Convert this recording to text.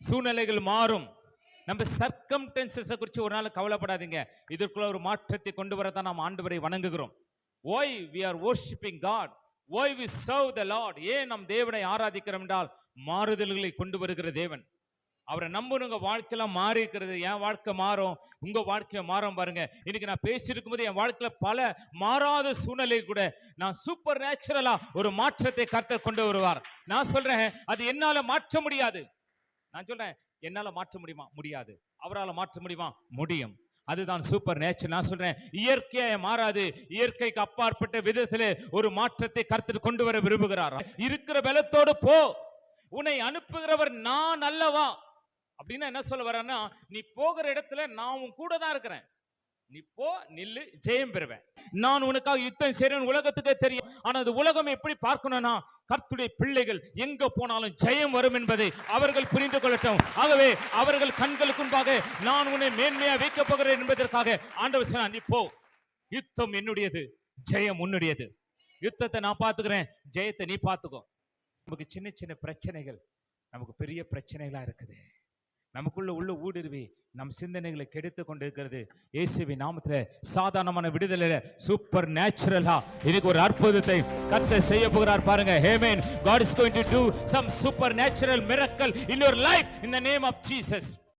சூழ்நிலைகள் மாறும். நம்ம சர்க்கம்டன்சஸை குறித்து ஒரு நாள் கவலைப்படாதீங்க. இதற்குள்ள ஒரு மாற்றத்தை கொண்டு வரதான் நாம் ஆண்டவரை வணங்குகிறோம். Why we are worshiping God? Why we serve the Lord? ஏன் நம் தேவனை ஆராதிக்கிறோம் என்றால் மாறுதல்களை கொண்டு வருகிற தேவன். அவரை நம்புனுங்க வாழ்க்கையெல்லாம் மாறி இருக்கிறது. என் வாழ்க்கை மாறும், உங்க வாழ்க்கையை மாறும் பாருங்க. இன்னைக்கு நான் பேசியிருக்கும் போது என் வாழ்க்கையில பல மாறாத சூழ்நிலை கூட நான் சூப்பர் நேச்சுரலா ஒரு மாற்றத்தை கர்த்தர் கொண்டு வருவார். நான் சொல்றேன் அது என்னால மாற்ற முடியாது. நான் சொல்றேன் என்னால மாற்ற முடியுமா? முடியாது. அவரால் மாற்ற முடியுமா? முடியும். அதுதான் சூப்பர் நேச்சர். நான் சொல்றேன் இயற்கையை மாறாது. இயற்கைக்கு அப்பாற்பட்ட விதத்திலே ஒரு மாற்றத்தை கர்த்தர் கொண்டு வர விரும்புகிறார். இருக்கிற பலத்தோடு போ, உன்னை அனுப்புகிறவர் நான் அல்லவா அப்படின்னா என்ன சொல்ல வர்றேன்னா, நீ போகிற இடத்துல நான் உன் கூட தான் இருக்கிறேன். நீ போ, நில்லு, ஜெயம் பெறுவேன். நான் உனக்காக யுத்தம் செய்றேன் உலகத்துக்கே தெரியும். ஆனா அது உலகம் எப்படி பார்க்கணும்னா, கர்த்தருடைய பிள்ளைகள் எங்க போனாலும் ஜெயம் வரும் என்பதை அவர்கள் புரிந்து கொள்ளட்டும். ஆகவே அவர்கள் கண்களுக்கு முன்பாக நான் உன்னை மேன்மையா வைக்கப் போகிறேன் என்பதற்காக ஆண்டவர் சொன்னார், நீ போ, யுத்தம் என்னுடையது, ஜெயம் உன்னுடையது. யுத்தத்தை நான் பார்த்துக்கிறேன், ஜெயத்தை நீ பார்த்துக்கோ. நமக்கு சின்ன சின்ன பிரச்சனைகள் நமக்கு பெரிய பிரச்சனைகளா இருக்குது. நமக்குள்ள உள்ள ஊடுருவி நம் சிந்தனைகளை கெடுத்து கொண்டிருக்கிறது. இயேசுவின் நாமத்துல சாதாரணமான விடுதலையில சூப்பர் நேச்சுரலா இதுக்கு ஒரு அற்புதத்தை கர்த்தர் செய்ய போகிறார் பாருங்க. Amen. God is going to do some supernatural miracle in your life in the name of Jesus.